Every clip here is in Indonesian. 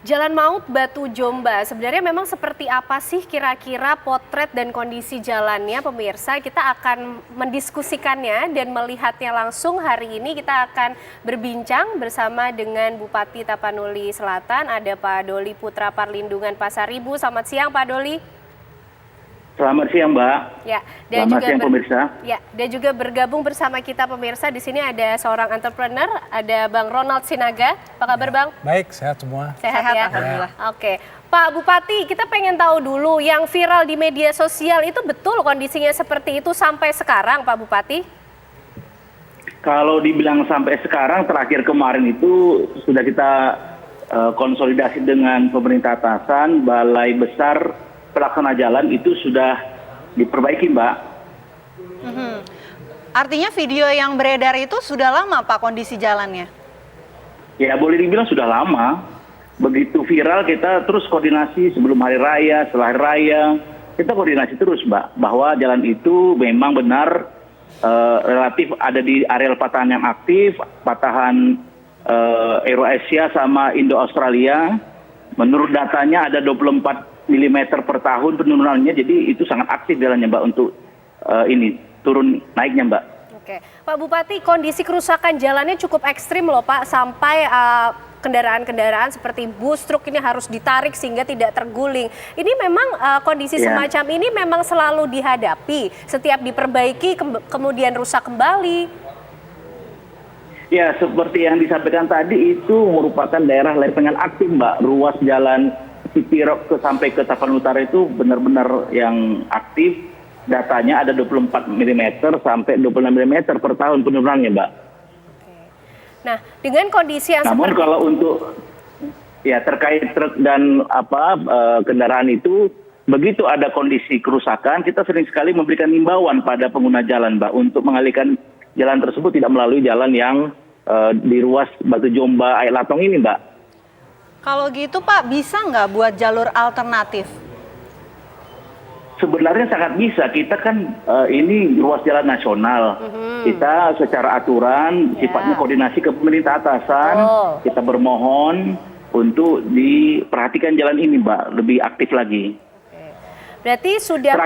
Jalan Maut Batu Jomba, sebenarnya memang seperti apa sih kira-kira potret dan kondisi jalannya pemirsa? Kita akan mendiskusikannya dan melihatnya langsung hari ini. Kita akan berbincang bersama dengan Bupati Tapanuli Selatan, ada Pak Doli Putra Parlindungan Pasaribu. Selamat siang Pak Doli. Selamat siang, Mbak. Ya, dan selamat juga siang pemirsa. Ya, dan juga bergabung bersama kita pemirsa di sini ada seorang entrepreneur, ada Bang Ronald Sinaga. Apa kabar, Bang? Baik, sehat semua. Sehat ya? Alhamdulillah. Oke. Pak Bupati, kita pengen tahu dulu yang viral di media sosial itu betul kondisinya seperti itu sampai sekarang, Pak Bupati? Kalau dibilang sampai sekarang, terakhir kemarin itu sudah kita konsolidasi dengan pemerintah atasan, Balai Besar Pelaksana Jalan itu sudah diperbaiki, Mbak. Artinya video yang beredar itu sudah lama, Pak, kondisi jalannya? Ya, boleh dibilang sudah lama. Begitu viral, kita terus koordinasi sebelum hari raya, setelah hari raya. Kita koordinasi terus, Mbak, bahwa jalan itu memang benar relatif ada di areal patahan yang aktif, patahan Euro-Asia sama Indo-Australia. Menurut datanya ada 24 mm per tahun penurunannya, jadi itu sangat aktif jalannya, Mbak, untuk ini turun naiknya, Mbak. Oke, Pak Bupati, kondisi kerusakan jalannya cukup ekstrim loh, Pak, sampai kendaraan-kendaraan seperti bus, truk ini harus ditarik sehingga tidak terguling. Ini memang kondisi semacam ini memang selalu dihadapi, setiap diperbaiki kemudian rusak kembali. Ya, seperti yang disampaikan tadi, itu merupakan daerah lempengan aktif, Mbak. Ruas jalan Cipirok sampai ke Tapanuli Utara itu benar-benar yang aktif. Datanya ada 24 mm sampai 26 mm per tahun penurunannya, Mbak. Nah, dengan kondisi yang namun seperti kalau untuk ya terkait truk dan kendaraan itu, begitu ada kondisi kerusakan, kita sering sekali memberikan imbauan pada pengguna jalan, Mbak, untuk mengalihkan jalan tersebut tidak melalui jalan yang di ruas Batu Jomba, Air Latong ini, Mbak. Kalau gitu, Pak, bisa nggak buat jalur alternatif? Sebenarnya sangat bisa. Kita kan ini ruas jalan nasional. Kita secara aturan sifatnya koordinasi ke pemerintah atasan. Kita bermohon untuk diperhatikan jalan ini, Mbak, lebih aktif lagi. Berarti sudah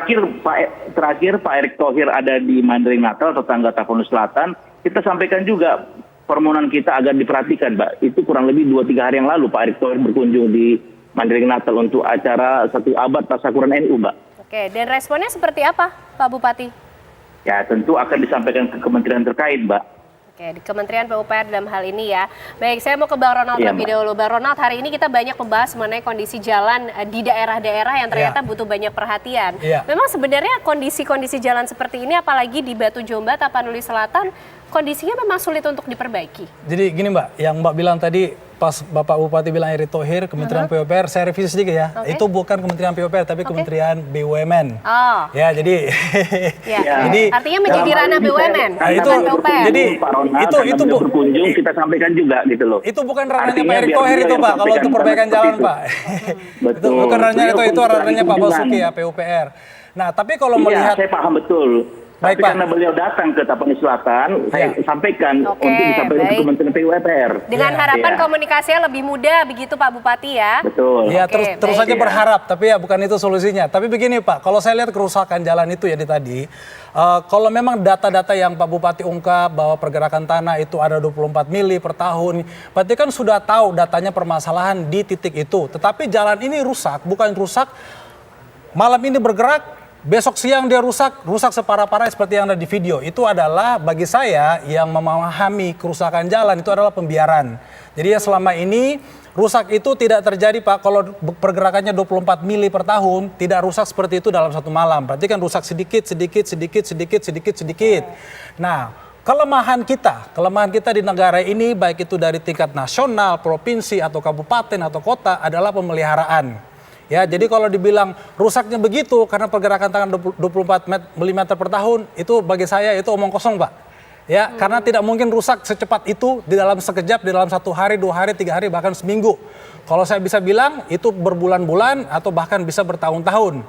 terakhir Pak Erick Thohir ada di Mandailing Natal, tetangga Tapanuli Selatan. Kita sampaikan juga permohonan kita agar diperhatikan, Mbak. Itu kurang lebih 2-3 hari yang lalu Pak Erick Thohir berkunjung di Mandailing Natal untuk acara 1 abad Tasyakuran NU, Mbak. Oke, dan responnya seperti apa, Pak Bupati? Ya, tentu akan disampaikan ke kementerian terkait, Mbak. Oke, di Kementerian PUPR dalam hal ini ya. Baik, saya mau ke Bang Ronald terlebih dahulu. Bang Ronald, hari ini kita banyak membahas mengenai kondisi jalan di daerah-daerah yang ternyata butuh banyak perhatian. Memang sebenarnya kondisi-kondisi jalan seperti ini, apalagi di Batu Jomba, Tapanuli Selatan, kondisinya memang sulit untuk diperbaiki. Jadi gini, Mbak, yang Mbak bilang tadi pas Bapak Bupati bilang Erick Thohir, Kementerian PUPR, saya revisi sedikit ya. Itu bukan Kementerian PUPR, tapi Kementerian BUMN. Ya, jadi jadi artinya menjadi ranah BUMN. Itu jadi itu berkunjung kita sampaikan juga gitu loh. Itu bukan ranahnya Pak Erick Thohir itu, Pak, kalau untuk perbaikan jalan, Pak. Itu bukan ranahnya itu ranahnya Pak Basuki ya, PUPR. Nah, tapi kalau melihat saya paham betul. Baik, tapi karena beliau datang ke Tapanuli Selatan, saya sampaikan untuk disampaikan ke Kementerian PUPR. Dengan harapan komunikasinya lebih mudah begitu, Pak Bupati ya. Betul. Ya, terus saja berharap, tapi ya bukan itu solusinya. Tapi begini, Pak, kalau saya lihat kerusakan jalan itu ya tadi, kalau memang data-data yang Pak Bupati ungkap bahwa pergerakan tanah itu ada 24 mili per tahun, berarti kan sudah tahu datanya permasalahan di titik itu. Tetapi jalan ini rusak, bukan rusak malam ini bergerak, besok siang dia rusak separah-parah seperti yang ada di video. Itu adalah bagi saya yang memahami kerusakan jalan itu adalah pembiaran. Jadi ya selama ini rusak itu tidak terjadi, Pak, kalau pergerakannya 24 mili per tahun, tidak rusak seperti itu dalam satu malam. Berarti kan rusak sedikit. Nah, kelemahan kita di negara ini, baik itu dari tingkat nasional, provinsi, atau kabupaten, atau kota, adalah pemeliharaan. Ya, jadi kalau dibilang rusaknya begitu karena pergerakan tangan 24 mm per tahun, itu bagi saya itu omong kosong, Pak. Ya, karena tidak mungkin rusak secepat itu di dalam sekejap, di dalam 1 hari, 2 hari, 3 hari, bahkan seminggu. Kalau saya bisa bilang itu berbulan-bulan atau bahkan bisa bertahun-tahun.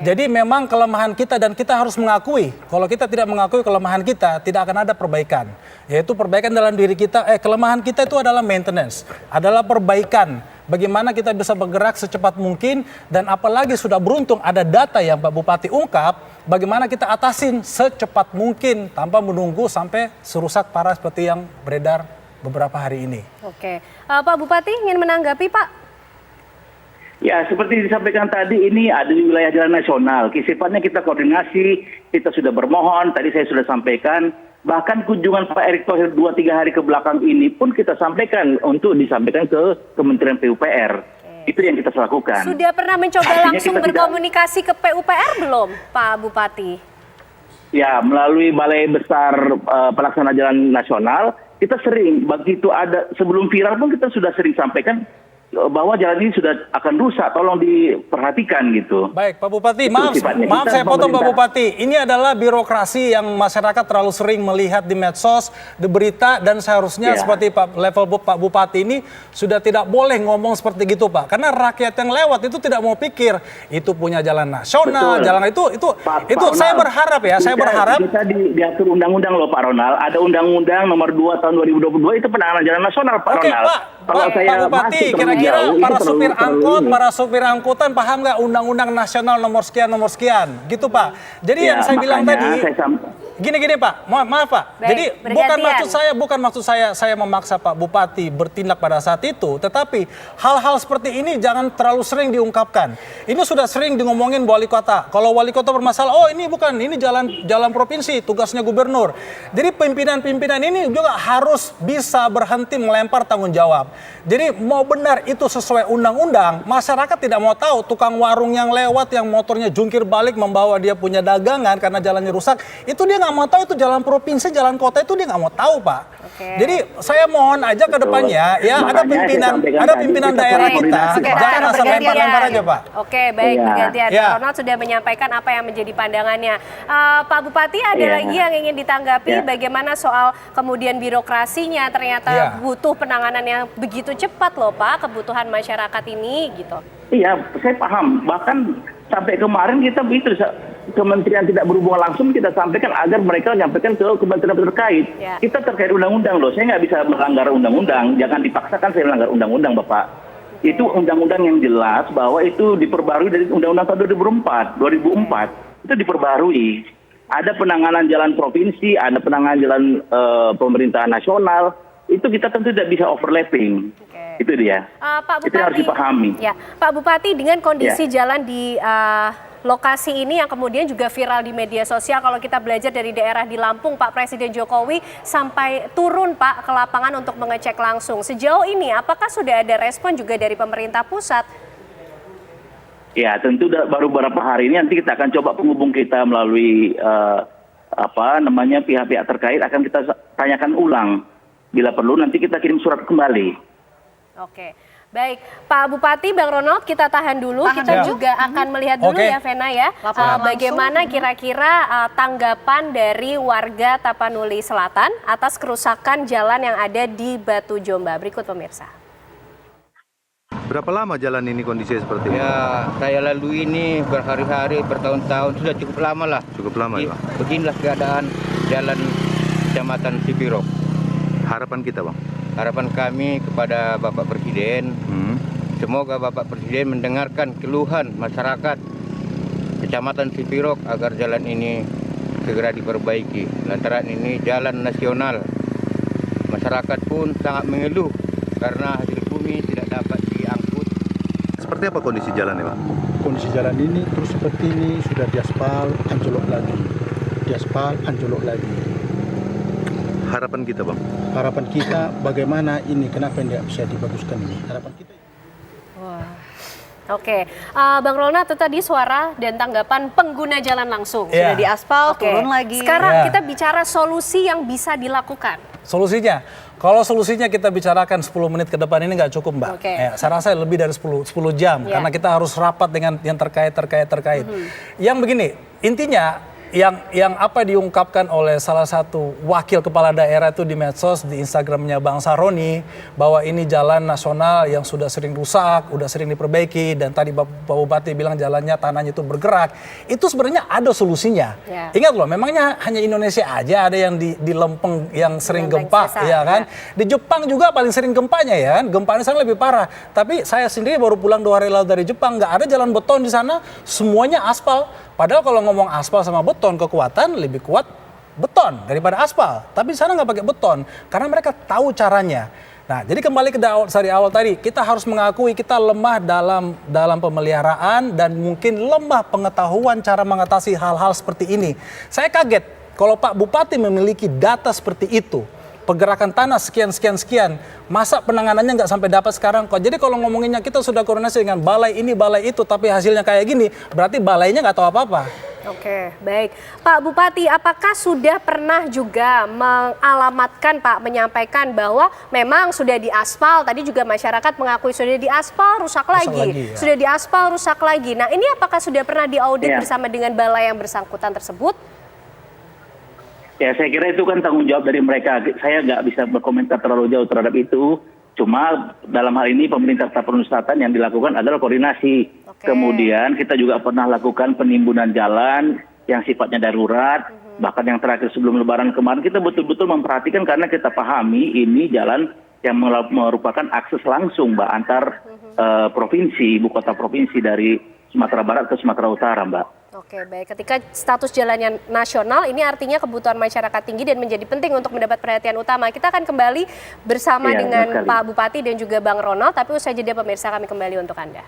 Jadi memang kelemahan kita dan kita harus mengakui. Kalau kita tidak mengakui kelemahan kita, tidak akan ada perbaikan. Yaitu perbaikan dalam diri kita, kelemahan kita itu adalah maintenance, adalah perbaikan. bagaimana kita bisa bergerak secepat mungkin, dan apalagi sudah beruntung ada data yang Pak Bupati ungkap, bagaimana kita atasin secepat mungkin tanpa menunggu sampai serusak parah seperti yang beredar beberapa hari ini. Oke, Pak Bupati ingin menanggapi Pak? Ya, seperti disampaikan tadi, ini ada di wilayah jalan nasional. Sifatnya kita koordinasi, kita sudah bermohon, tadi saya sudah sampaikan, bahkan kunjungan Pak Erick Thohir 2-3 hari ke belakang ini pun kita sampaikan untuk disampaikan ke Kementerian PUPR. Itu yang kita lakukan. Sudah pernah mencoba Artinya langsung kita berkomunikasi ke PUPR belum, Pak Bupati? Ya, melalui Balai Besar Pelaksana Jalan Nasional, kita sering, begitu ada, sebelum viral pun kita sudah sering sampaikan bahwa jalan ini sudah akan rusak, tolong diperhatikan gitu. Baik, Pak Bupati, Itu maaf sifatnya. saya Kita potong Pak pemerintah. Bupati. Ini adalah birokrasi yang masyarakat terlalu sering melihat di medsos, di berita, dan seharusnya Ya. seperti Pak Bupati ini sudah tidak boleh ngomong seperti gitu, Pak. Karena rakyat yang lewat itu tidak mau pikir itu punya jalan nasional, Betul. jalan itu Pak saya Ronald, berharap ya, saya berharap. Kita diatur undang-undang loh Pak Ronald. Ada undang-undang nomor 2 tahun 2022 itu penanganan jalan nasional Pak Oke, Ronald. Pak Bupati, kira-kira para supir angkot, para supir angkutan paham nggak undang-undang nasional nomor sekian, gitu Pak. Jadi yang saya bilang tadi, gini Pak, maaf Pak. Baik, Jadi bergantian. bukan maksud saya memaksa Pak Bupati bertindak pada saat itu, tetapi hal-hal seperti ini jangan terlalu sering diungkapkan. Ini sudah sering ngomongin wali kota. Kalau wali kota bermasalah, oh ini bukan, ini jalan provinsi, tugasnya gubernur. Jadi pimpinan-pimpinan ini juga harus bisa berhenti melempar tanggung jawab. Jadi mau benar itu sesuai undang-undang, masyarakat tidak mau tahu tukang warung yang lewat yang motornya jungkir balik membawa dia punya dagangan karena jalannya rusak, itu dia nggak mau tahu, itu jalan provinsi, jalan kota itu dia nggak mau tahu Pak. Oke. Jadi saya mohon aja ke depannya ya ada pimpinan daerah kita, jangan asal lempar-lempar aja Pak. Oke, baik, Iya. bergantian. Iya. Pak Ronald sudah menyampaikan apa yang menjadi pandangannya. Pak Bupati, ada Iya. lagi yang ingin ditanggapi Iya. bagaimana soal kemudian birokrasinya ternyata Iya. butuh penanganan yang begitu cepat loh Pak, kebutuhan masyarakat ini gitu. Iya, saya paham. Bahkan sampai kemarin kita itu kementerian tidak berhubungan langsung kita sampaikan agar mereka menyampaikan ke kementerian terkait. Ya. Kita terkait undang-undang loh. Saya nggak bisa melanggar undang-undang. Jangan dipaksakan saya melanggar undang-undang, Bapak. Itu undang-undang yang jelas bahwa itu diperbarui dari undang-undang tahun 2004. Itu diperbarui. Ada penanganan jalan provinsi, ada penanganan jalan pemerintahan nasional. Itu kita tentu tidak bisa overlapping. Oke. Itu dia. Pak Itu yang harus dipahami. Ya, Pak Bupati, dengan kondisi jalan di lokasi ini yang kemudian juga viral di media sosial, kalau kita belajar dari daerah di Lampung, Pak Presiden Jokowi sampai turun Pak ke lapangan untuk mengecek langsung. Sejauh ini apakah sudah ada respon juga dari pemerintah pusat? Ya, tentu baru beberapa hari ini nanti kita akan coba penghubung kita melalui pihak-pihak terkait akan kita tanyakan ulang. Bila perlu nanti kita kirim surat kembali. Oke, baik. Pak Bupati, Bang Ronald, kita tahan dulu. Kita juga akan melihat dulu Oke. ya, Vena ya. Laporan Bagaimana kira-kira tanggapan dari warga Tapanuli Selatan atas kerusakan jalan yang ada di Batu Jomba. Berikut pemirsa. Berapa lama jalan ini kondisinya seperti ini? Ya, saya lalui ini berhari-hari, bertahun-tahun, sudah cukup lama lah. Cukup lama ya, Bang? Beginilah keadaan jalan Kecamatan Sipirok. Harapan kita, Bang? Harapan kami kepada Bapak Presiden, semoga Bapak Presiden mendengarkan keluhan masyarakat Kecamatan Sipirok agar jalan ini segera diperbaiki. Lantaran ini jalan nasional. Masyarakat pun sangat mengeluh karena hasil bumi tidak dapat diangkut. Seperti apa kondisi jalan ya, Bang? Kondisi jalan ini terus seperti ini, sudah diaspal, anjlok lagi. Diaspal, anjlok lagi. Harapan kita, Bang? Harapan kita bagaimana ini, kenapa tidak bisa dibaguskan ini? Harapan kita. Oke, Bang Ronald, itu tadi suara dan tanggapan pengguna jalan langsung. Iya. Sudah diaspal, Oke. turun lagi. Sekarang Ya. kita bicara solusi yang bisa dilakukan. Solusinya, kalau solusinya kita bicarakan 10 menit ke depan ini nggak cukup, Mbak. Oke. Ya, saya rasa lebih dari 10 jam Ya. karena kita harus rapat dengan yang terkait. Yang begini, intinya yang apa diungkapkan oleh salah satu wakil kepala daerah itu di medsos, di Instagramnya Bang Saroni, bahwa ini jalan nasional yang sudah sering rusak, udah sering diperbaiki, dan tadi Pak Bupati bilang jalannya, tanahnya itu bergerak. Itu sebenarnya ada solusinya. Ya. Ingat loh, memangnya hanya Indonesia aja ada yang di lempeng yang sering gempa, sesar, ya kan? Di Jepang juga paling sering gempanya ya kan, gempanya sana lebih parah. Tapi saya sendiri baru pulang 2 hari lalu dari Jepang, nggak ada jalan beton di sana, semuanya aspal. Padahal kalau ngomong aspal sama beton, kekuatan lebih kuat beton daripada aspal. Tapi di sana nggak pakai beton, karena mereka tahu caranya. Nah, jadi kembali ke dari awal tadi, kita harus mengakui kita lemah dalam pemeliharaan dan mungkin lemah pengetahuan cara mengatasi hal-hal seperti ini. Saya kaget kalau Pak Bupati memiliki data seperti itu. Pergerakan tanah sekian, masa penanganannya nggak sampai dapat sekarang kok. Jadi kalau ngomonginnya kita sudah koordinasi dengan balai ini, balai itu, tapi hasilnya kayak gini, berarti balainya nggak tahu apa-apa. Oke, baik. Pak Bupati, apakah sudah pernah juga mengalamatkan, Pak, menyampaikan bahwa memang sudah diaspal, tadi juga masyarakat mengakui sudah diaspal, rusak lagi ya. Sudah diaspal, rusak lagi. Nah, ini apakah sudah pernah diaudit bersama dengan balai yang bersangkutan tersebut? Ya, saya kira itu kan tanggung jawab dari mereka. Saya nggak bisa berkomentar terlalu jauh terhadap itu. Cuma dalam hal ini pemerintah Tapanuli Selatan yang dilakukan adalah koordinasi. Kemudian kita juga pernah lakukan penimbunan jalan yang sifatnya darurat. Bahkan yang terakhir sebelum Lebaran kemarin kita betul-betul memperhatikan karena kita pahami ini jalan yang merupakan akses langsung, Mbak, antar provinsi, ibu kota provinsi dari Sumatera Barat ke Sumatera Utara, Mbak. Oke, baik. Ketika status jalannya nasional, ini artinya kebutuhan masyarakat tinggi dan menjadi penting untuk mendapat perhatian utama. Kita akan kembali bersama dengan Pak Bupati dan juga Bang Ronald, tapi usai jeda pemirsa kami kembali untuk Anda.